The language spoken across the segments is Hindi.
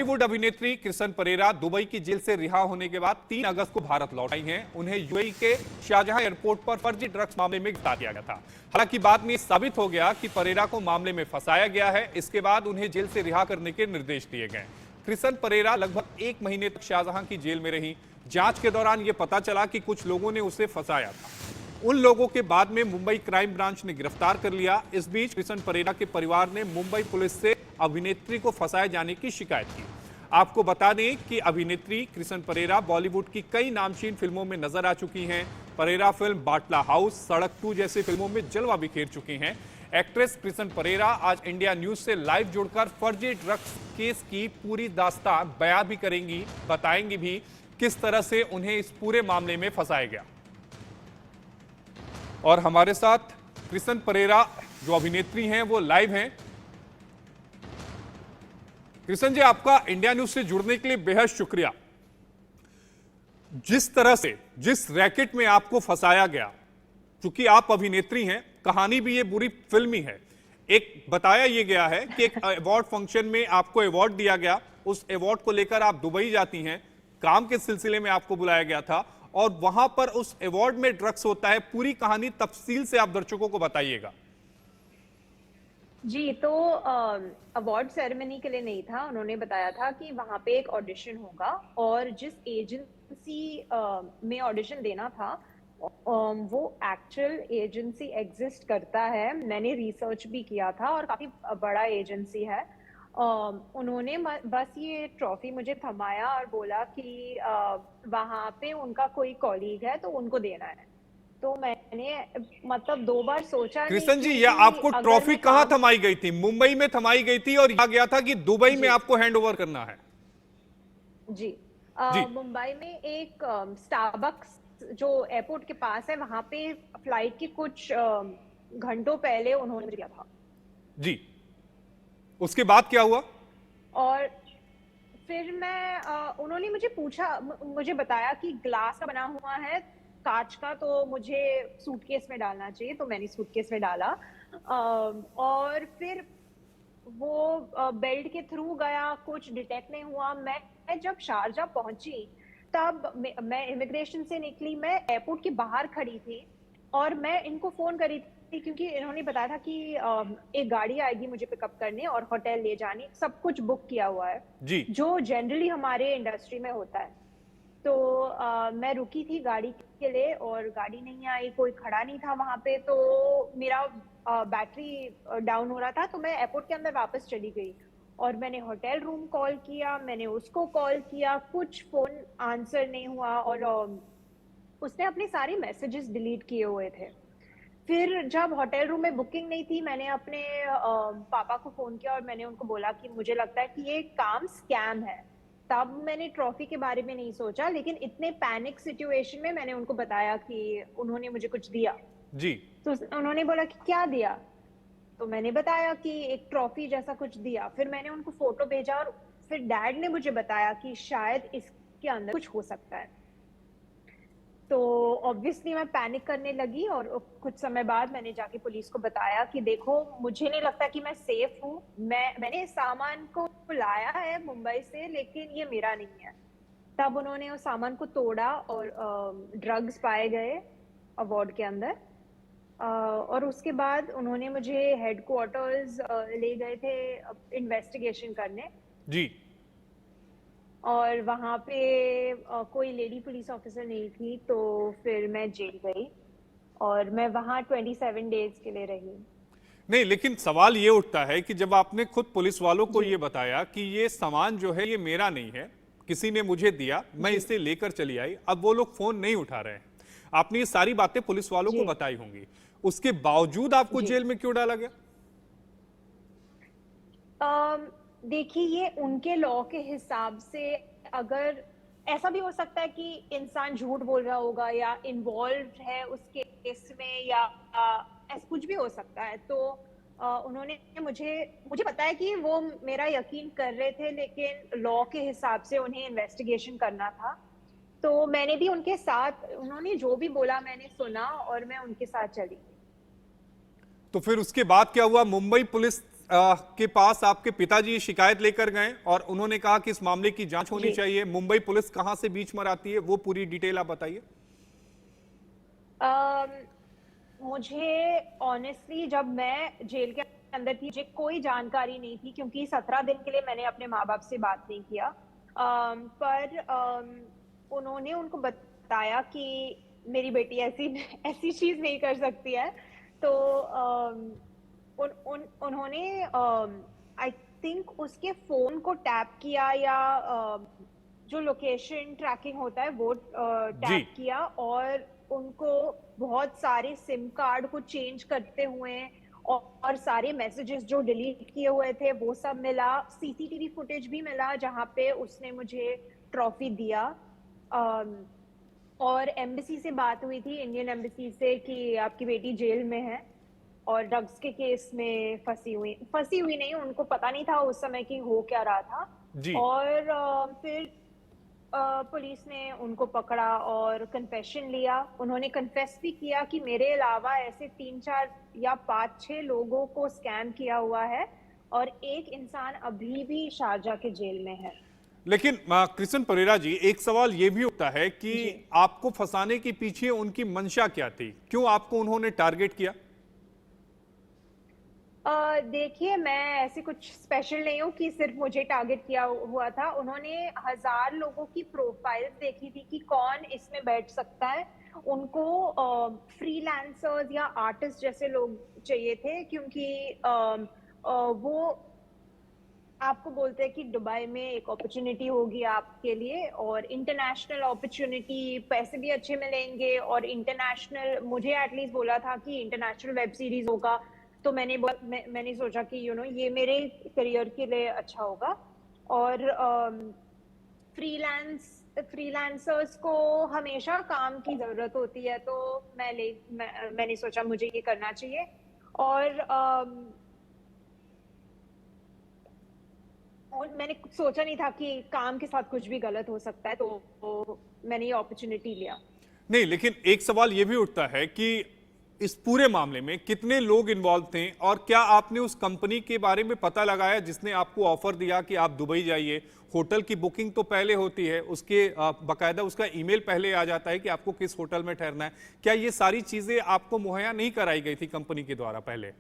बॉलीवुड अभिनेत्री कृष्ण परेरा दुबई की जेल से रिहा होने के बाद 3 अगस्त को भारत लौट आई हैं। उन्हें यूएई के शारजाह एयरपोर्ट पर फर्जी ड्रग्स मामले में गिरफ्तार किया गया था। हालांकि बाद में साबित हो गया कि परेरा को मामले में फंसाया गया है। इसके बाद उन्हें जेल से रिहा करने के निर्देश दिए गए। कृष्ण परेरा लगभग 1 महीने तक शारजाह की जेल में रही। जांच के दौरान यह पता चला कि कुछ लोगों ने उसे फंसाया था। उन लोगों के बाद में मुंबई क्राइम ब्रांच ने गिरफ्तार कर लिया। इस बीच कृष्ण परेरा के परिवार ने मुंबई पुलिस से अभिनेत्री को फंसाए जाने की शिकायत की। आपको बता दें कि अभिनेत्री कृष्ण परेरा बॉलीवुड की कई नामचीन फिल्मों में नजर आ चुकी हैं। परेरा फिल्म बाटला हाउस, सड़क 2 जैसी फिल्मों में जलवा बिखेर चुकी हैं। एक्ट्रेस कृष्ण परेरा आज इंडिया न्यूज से लाइव जुड़कर फर्जी ड्रग्स केस की पूरी दास्तान बयां भी करेंगी, बताएंगी भी किस तरह से उन्हें इस पूरे मामले में फंसाया गया। और हमारे साथ कृष्ण परेरा जो अभिनेत्री हैं वो लाइव हैं। कृष्ण जी, आपका इंडिया न्यूज से जुड़ने के लिए बेहद शुक्रिया। जिस तरह से जिस रैकेट में आपको फंसाया गया, क्योंकि आप अभिनेत्री हैं, कहानी भी ये बुरी फिल्मी है। एक बताया ये गया है कि एक अवार्ड फंक्शन में आपको अवार्ड दिया गया, उस अवार्ड को लेकर आप दुबई जाती हैं, काम के सिलसिले में आपको बुलाया गया था और वहां पर उस अवार्ड में ड्रग्स होता है। पूरी कहानी तफसील से आप दर्शकों को बताइएगा। जी, तो अवार्ड सेरेमनी के लिए नहीं था। उन्होंने बताया था कि वहां पे एक ऑडिशन होगा और जिस एजेंसी में ऑडिशन देना था वो एक्चुअल एजेंसी एग्जिस्ट करता है। मैंने रिसर्च भी किया था और काफी बड़ा एजेंसी है। उन्होंने बस ये ट्रॉफी मुझे थमाया और बोला कि वहां पे उनका कोई कॉलीग है तो उनको देना है। तो मैंने मतलब 2 बार सोचा। कृष्ण जी, यह आपको ट्रॉफी कहां थमाई गई थी? मुंबई में थमाई गई थी और कहा गया था कि दुबई में आपको हैंड ओवर करना है। जी, मुंबई में एक स्टारबक्स जो एयरपोर्ट के पास है, वहां पे फ्लाइट के कुछ घंटों पहले उन्होंने दिया था। जी, उसके बाद क्या हुआ? और फिर उन्होंने मुझे बताया कि ग्लास का बना हुआ है, कांच का, तो मुझे सूटकेस में डालना चाहिए। तो मैंने सूटकेस में डाला और फिर वो बेल्ट के थ्रू गया, कुछ डिटेक्ट नहीं हुआ। मैं जब शारजा पहुंची तब मैं इमिग्रेशन से निकली, मैं एयरपोर्ट के बाहर खड़ी थी और मैं इनको फोन करी थी क्योंकि इन्होंने बताया था कि एक गाड़ी आएगी मुझे पिकअप करने और होटल ले जाने, सब कुछ बुक किया हुआ है जी, जो जनरली हमारे इंडस्ट्री में होता है। तो मैं रुकी थी गाड़ी के लिए और गाड़ी नहीं आई, कोई खड़ा नहीं था वहां पे। तो मेरा बैटरी डाउन हो रहा था, तो मैं एयरपोर्ट के अंदर वापस चली गई और मैंने होटल रूम कॉल किया, मैंने उसको कॉल किया, कुछ फोन आंसर नहीं हुआ और उसने अपने सारे मैसेजेस डिलीट किए हुए थे। फिर जब होटल रूम में बुकिंग नहीं थी, मैंने अपने पापा को फोन किया और मैंने उनको बोला कि मुझे लगता है कि ये काम स्कैम है। तब मैंने ट्रॉफी के बारे में नहीं सोचा, लेकिन इतने पैनिक सिचुएशन में मैंने उनको बताया कि उन्होंने मुझे कुछ दिया। जी, तो उन्होंने बोला कि क्या दिया? तो मैंने बताया कि एक ट्रॉफी जैसा कुछ दिया। फिर मैंने उनको फोटो भेजा और फिर डैड ने मुझे बताया कि शायद इसके अंदर कुछ हो सकता है। तो ऑब्वियसली मैं पैनिक करने लगी और कुछ समय बाद मैंने जाके पुलिस को बताया कि देखो, मुझे नहीं लगता कि मैं सेफ हूँ। मैंने इस सामान को लाया है मुंबई से, लेकिन ये मेरा नहीं है। तब उन्होंने उस सामान को तोड़ा और ड्रग्स पाए गए अवार्ड के अंदर। और उसके बाद उन्होंने मुझे हेडक्वार्टर्स ले गए थे इन्वेस्टिगेशन करने। जी, और वहां पे कोई लेडी पुलिस ऑफिसर नहीं थी, तो फिर मैं जेल गई और मैं वहां 27 डेज के लिए रही। नहीं, लेकिन सवाल ये उठता है कि जब आपने खुद पुलिस वालों को ये बताया कि ये सामान जो है ये मेरा नहीं है, किसी ने मुझे दिया, मैं इसे लेकर चली आई, अब वो लोग फोन नहीं उठा रहे हैं, आपने ये सारी बातें पुलिस वालों को बताई होंगी, उसके बावजूद आपको जेल में क्यों डाला गया? देखिए, ये उनके लॉ के हिसाब से, अगर ऐसा भी हो सकता है कि इंसान झूठ बोल रहा होगा या इन्वॉल्व है उस केस में, या ऐसा कुछ भी हो सकता है। तो उन्होंने मुझे पता है कि वो मेरा यकीन कर रहे थे, लेकिन लॉ के हिसाब से उन्हें इन्वेस्टिगेशन करना था। तो मैंने भी उनके साथ, उन्होंने जो भी बोला मैंने सुना और मैं उनके साथ चली। तो फिर उसके बाद क्या हुआ? मुंबई पुलिस के पास आपके पिताजी शिकायत लेकर गए और उन्होंने कहा कि इस मामले की जांच होनी जी। चाहिए। मुंबई पुलिस कहां से बीच में आती है, वो पूरी डिटेल आप बताइए। अम, मुझे ऑनेस्टली जब मैं जेल के अंदर थी, मुझे कोई जानकारी नहीं थी क्योंकि 17 दिन के लिए मैंने अपने माँ-बाप से बात नहीं किया। पर उन्होंने उनको बताया कि मेरी बेटी ऐसी ऐसी चीज़ नहीं कर सकती है। तो उन उन उन्होंने आई थिंक उसके फ़ोन को टैप किया या जो लोकेशन ट्रैकिंग होता है वो जी। टैप किया और उनको बहुत सारे सिम कार्ड को चेंज करते हुए और सारे मैसेजेस जो डिलीट किए हुए थे वो सब मिला। सीसीटीवी फुटेज भी मिला जहाँ पे उसने मुझे ट्रॉफी दिया। अम, और एम्बेसी से बात हुई थी, इंडियन एम्बेसी से, कि आपकी बेटी जेल में है और ड्रग्स के केस में फंसी हुई नहीं, उनको पता नहीं था उस समय कि हो क्या रहा था। जी। और फिर पुलिस ने उनको पकड़ा और कन्फेशन लिया। उन्होंने कन्फेस भी किया कि मेरे अलावा ऐसे 3-4 या 5-6 लोगों को स्कैम किया हुआ है और एक इंसान अभी भी शारजा के जेल में है। लेकिन कृष्ण परेरा जी, एक सवाल यह भी उठता है कि जी। आपको फंसाने के पीछे उनकी मंशा क्या थी? क्यों आपको उन्होंने टारगेट किया? देखिए, मैं ऐसी कुछ स्पेशल नहीं हूँ कि सिर्फ मुझे टारगेट किया हुआ था। उन्होंने 1000 लोगों की प्रोफाइल्स देखी थी कि कौन इसमें बैठ सकता है। उनको फ्रीलांसर्स या आर्टिस्ट जैसे लोग चाहिए थे क्योंकि वो आपको बोलते हैं कि दुबई में एक अपॉर्चुनिटी होगी आपके लिए और इंटरनेशनल अपॉर्चुनिटी, पैसे भी अच्छे मिलेंगे और इंटरनेशनल, मुझे एटलीस्ट बोला था कि इंटरनेशनल वेब सीरीज होगा। तो मैंने सोचा कि ये मेरे करियर के लिए अच्छा होगा। और फ्रीलांसर्स को हमेशा काम की जरूरत होती है, तो मैंने सोचा मुझे ये करना चाहिए। और और मैंने कुछ सोचा नहीं था कि काम के साथ कुछ भी गलत हो सकता है, तो मैंने ये अपॉर्चुनिटी लिया। नहीं, लेकिन एक सवाल यह भी उठता है कि इस पूरे मामले में कितने लोग इन्वॉल्व थे और क्या आपने उस कंपनी के बारे में पता लगाया जिसने आपको ऑफर दिया कि आप दुबई जाइए? होटल की बुकिंग तो पहले होती है, उसके बकायदा उसका ईमेल पहले आ जाता है कि आपको किस होटल में ठहरना है। क्या ये सारी चीजें आपको मुहैया नहीं कराई गई थी कंपनी के द्वारा पहले?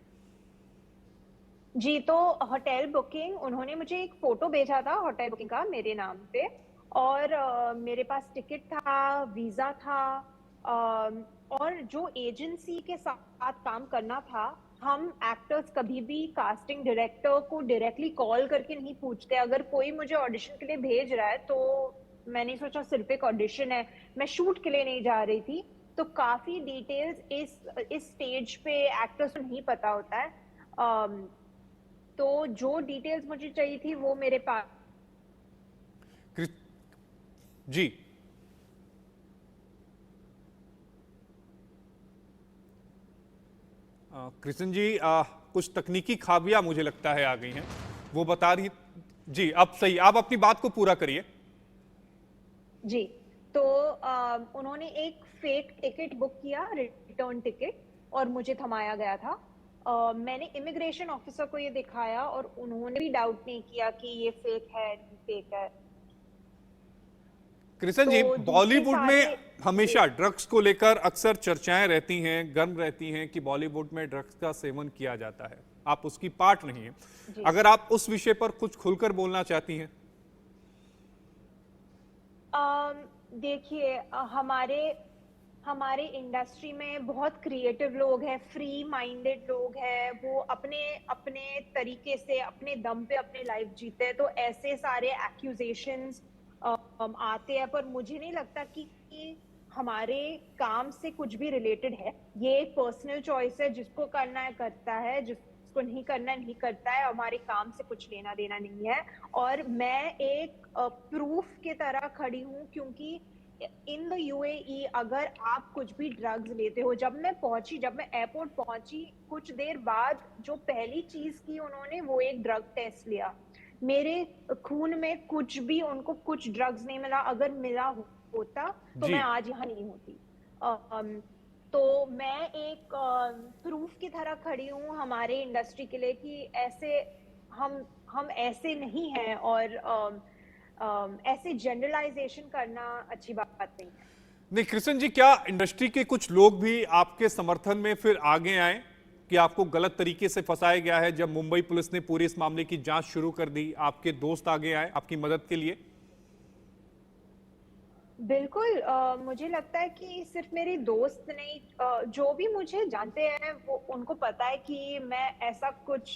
जी, तो होटल बुकिंग, उन्होंने मुझे एक फ़ोटो भेजा था होटल बुकिंग का मेरे नाम पे और मेरे पास टिकट था, वीज़ा था। और जो एजेंसी के साथ काम करना था, हम एक्टर्स कभी भी कास्टिंग डायरेक्टर को डायरेक्टली कॉल करके नहीं पूछते। अगर कोई मुझे ऑडिशन के लिए भेज रहा है, तो मैंने सोचा सिर्फ़ एक ऑडिशन है, मैं शूट के लिए नहीं जा रही थी। तो काफ़ी डिटेल्स इस स्टेज पे एक्टर्स को नहीं पता होता है। अम तो जो डिटेल्स मुझे चाहिए थी वो मेरे पास। कृ- जी। कृष्ण जी, कुछ तकनीकी खामियां मुझे लगता है आ गई हैं, वो बता रही। जी, अब सही, आप अपनी बात को पूरा करिए। जी, तो उन्होंने एक फेक टिकट बुक किया, रिटर्न टिकट, और मुझे थमाया गया था। मैंने इमिग्रेशन ऑफिसर को ये दिखाया और उन्होंने भी डाउट नहीं किया कि ये फेक है, नहीं फेक है। कृष्ण तो जी, दूसरे बॉलीवुड सारे। में जी। हमेशा ड्रग्स को लेकर अक्सर चर्चाएं रहती हैं, गर्म रहती हैं कि बॉलीवुड में ड्रग्स का सेवन किया जाता है। आप उसकी पार्ट नहीं है। जी। अगर आप उस विषय पर कुछ खुलकर बोलना चाहती हैं। अम, देखिए, हमारे हमारे इंडस्ट्री में बहुत क्रिएटिव लोग हैं, फ्री माइंडेड लोग हैं, वो अपने अपने तरीके से अपने दम पे अपनी लाइफ जीते हैं। तो ऐसे सारे एक्यूजेशंस आते हैं, पर मुझे नहीं लगता कि हमारे काम से कुछ भी रिलेटेड है। ये एक पर्सनल चॉइस है, जिसको करना है करता है, जिसको नहीं करना है नहीं करता है। हमारे काम से कुछ लेना देना नहीं है। और मैं एक प्रूफ की तरह खड़ी हूँ, क्योंकि इन द यूएई अगर आप कुछ भी ड्रग्स लेते हो, जब मैं एयरपोर्ट पहुंची, कुछ देर बाद जो पहली चीज की उन्होंने, वो एक ड्रग टेस्ट लिया। मेरे खून में कुछ भी, उनको कुछ ड्रग्स नहीं मिला। अगर मिला होता तो जी। मैं आज यहाँ नहीं होती। तो मैं एक प्रूफ की तरह खड़ी हूँ हमारे इंडस्ट्री के लिए कि ऐसे हम ऐसे नहीं हैं, और ऐसे जनरलाइजेशन करना अच्छी बात नहीं है। नहीं कृष्ण जी, क्या इंडस्ट्री के कुछ लोग भी आपके समर्थन में फिर आगे आए कि आपको गलत तरीके से फंसाया गया है? जब मुंबई पुलिस ने पूरी इस मामले की जांच शुरू कर दी, आपके दोस्त आगे आए आपकी मदद के लिए? बिल्कुल, मुझे लगता है कि सिर्फ मेरे दोस्त नहीं, जो भी मुझे जानते हैं वो उनको पता है कि मैं ऐसा कुछ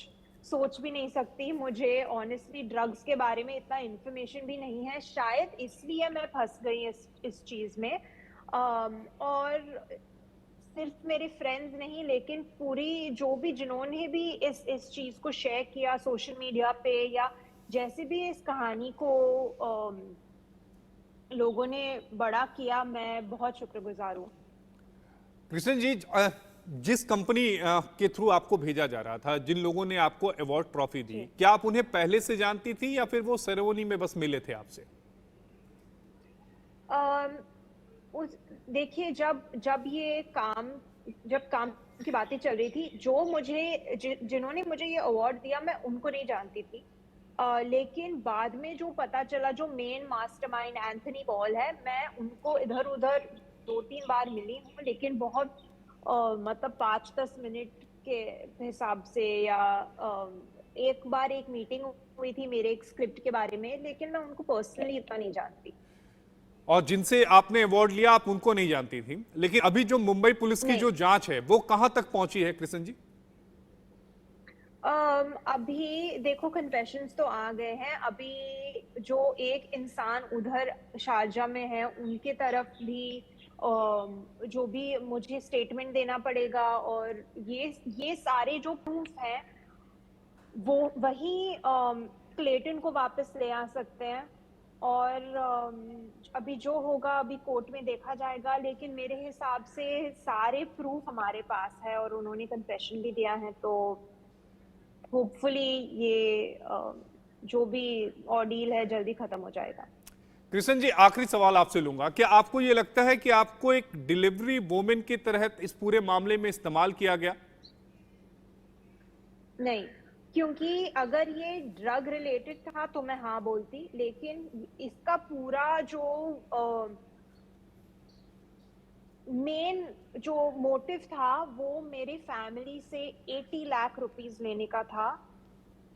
सोच भी नहीं सकती। मुझे ऑनेस्टली ड्रग्स के बारे में इतना इन्फॉर्मेशन भी नहीं है, शायद इसलिए मैं फंस गई इस चीज में। और सिर्फ मेरे फ्रेंड्स नहीं, लेकिन पूरी जो भी जिन्होंने भी इस चीज को शेयर किया सोशल मीडिया पे, या जैसे भी इस कहानी को लोगों ने बड़ा किया, मैं बहुत शुक्रगुजार हूँ। कृष्ण जी, जिस कंपनी के थ्रू आपको भेजा जा रहा था, जिन लोगों ने आपको अवार्ड ट्रॉफी दी, क्या आप उन्हें पहले से जानती थी या फिर वो सेरेमनी में बस मिले थे आपसे? देखिए, जब काम की बातें चल रही थी, जिन्होंने मुझे ये अवार्ड दिया मैं उनको नहीं जानती थी। लेकिन बाद में जो पता चला, जो मेन मास्टरमाइंड एंथनी पॉल है, मैं उनको इधर उधर 2-3 बार मिली हूँ, लेकिन बहुत मतलब 5-10 मिनट के हिसाब से, या एक बार एक मीटिंग हुई थी मेरे एक स्क्रिप्ट के बारे में, लेकिन मैं उनको पर्सनली इतना नहीं जानती। और जिनसे आपने अवार्ड लिया आप उनको नहीं जानती थी, लेकिन अभी जो मुंबई पुलिस की जो जांच है वो कहां तक पहुंची है कृष्ण जी? अभी देखो, कन्फेशंस तो आ गए हैं। अभी जो एक इंसान उधर शारजा में है उनके तरफ भी जो भी मुझे स्टेटमेंट देना पड़ेगा, और ये सारे जो प्रूफ हैं वो वही क्लेटन को वापस ले आ सकते हैं। और अभी जो होगा अभी कोर्ट में देखा जाएगा, लेकिन मेरे हिसाब से सारे प्रूफ हमारे पास है और उन्होंने कन्फेशन भी दिया है, तो होपफुली ये जो भी ऑर्डील है जल्दी खत्म हो जाएगा। कृष्ण जी, आखिरी सवाल आपसे लूंगा, क्या आपको यह लगता है कि आपको एक डिलीवरी वोमेन के तहत इस पूरे मामले में इस्तेमाल किया गया? नहीं, क्योंकि अगर ये ड्रग रिलेटेड था तो मैं हाँ बोलती, लेकिन इसका पूरा जो मेन जो मोटिव था वो मेरी फैमिली से 80 लाख रुपीस लेने का था।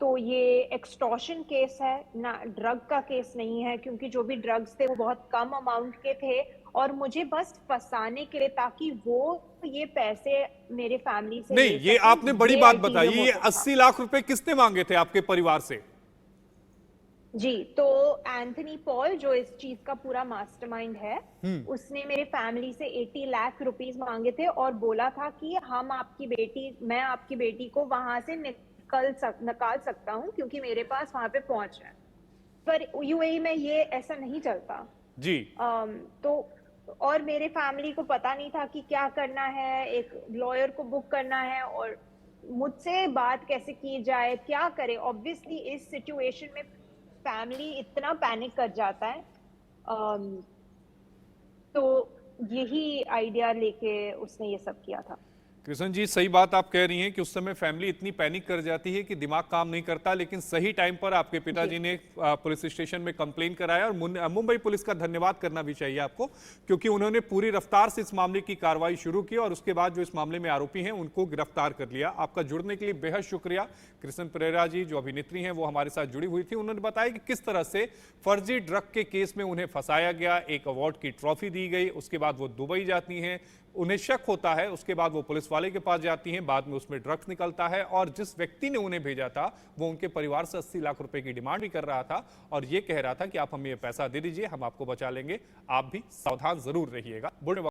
तो ये एक्सटॉर्शन केस है ना, ड्रग का केस नहीं है, क्योंकि जो भी ड्रग्स थे वो बहुत कम अमाउंट के थे, और मुझे बस फंसाने के लिए, ताकि वो ये पैसे मेरे फैमिली से नहीं, ये आपने बड़ी बात बताई। ये 80 लाख रुपए किसने मांगे थे आपके परिवार से? जी, तो एंथनी पॉल जो इस चीज का पूरा मास्टरमाइंड है, उसने मेरे फैमिली से 80 लाख रुपीस मांगे थे और बोला था कि मैं आपकी बेटी को वहां से निकाल सकता हूं, क्योंकि मेरे पास वहां पे पहुंच है। पर यूएई में ये ऐसा नहीं चलता जी। तो और मेरे फैमिली को पता नहीं था कि क्या करना है, एक लॉयर को बुक करना है, और मुझसे बात कैसे की जाए, क्या करे। ऑब्वियसली इस सिचुएशन में फैमिली इतना पैनिक कर जाता है। तो यही आइडिया लेके उसने ये सब किया था। कृष्ण जी, सही बात आप कह रही हैं कि उस समय फैमिली इतनी पैनिक कर जाती है कि दिमाग काम नहीं करता, लेकिन सही टाइम पर आपके पिताजी ने पुलिस स्टेशन में कंप्लेन कराया। और मुंबई पुलिस का धन्यवाद करना भी चाहिए आपको, क्योंकि उन्होंने पूरी रफ्तार से इस मामले की कार्रवाई शुरू की और उसके बाद जो इस मामले में आरोपी हैं उनको गिरफ्तार कर लिया। आपका जुड़ने के लिए बेहद शुक्रिया। कृष्ण परेरा जी जो अभिनेत्री हैं वो हमारे साथ जुड़ी हुई थी, उन्होंने बताया कि किस तरह से फर्जी ड्रग के केस में उन्हें फंसाया गया, एक अवार्ड की ट्रॉफी दी गई, उसके बाद वो दुबई जाती हैं, उन्हें शक होता है, उसके बाद वो पुलिस वाले के पास जाती हैं, बाद में उसमें ड्रग्स निकलता है, और जिस व्यक्ति ने उन्हें भेजा था वो उनके परिवार से 80 लाख रुपए की डिमांड भी कर रहा था और ये कह रहा था कि आप हमें ये पैसा दे दीजिए, हम आपको बचा लेंगे, आप भी सावधान जरूर रहिएगा।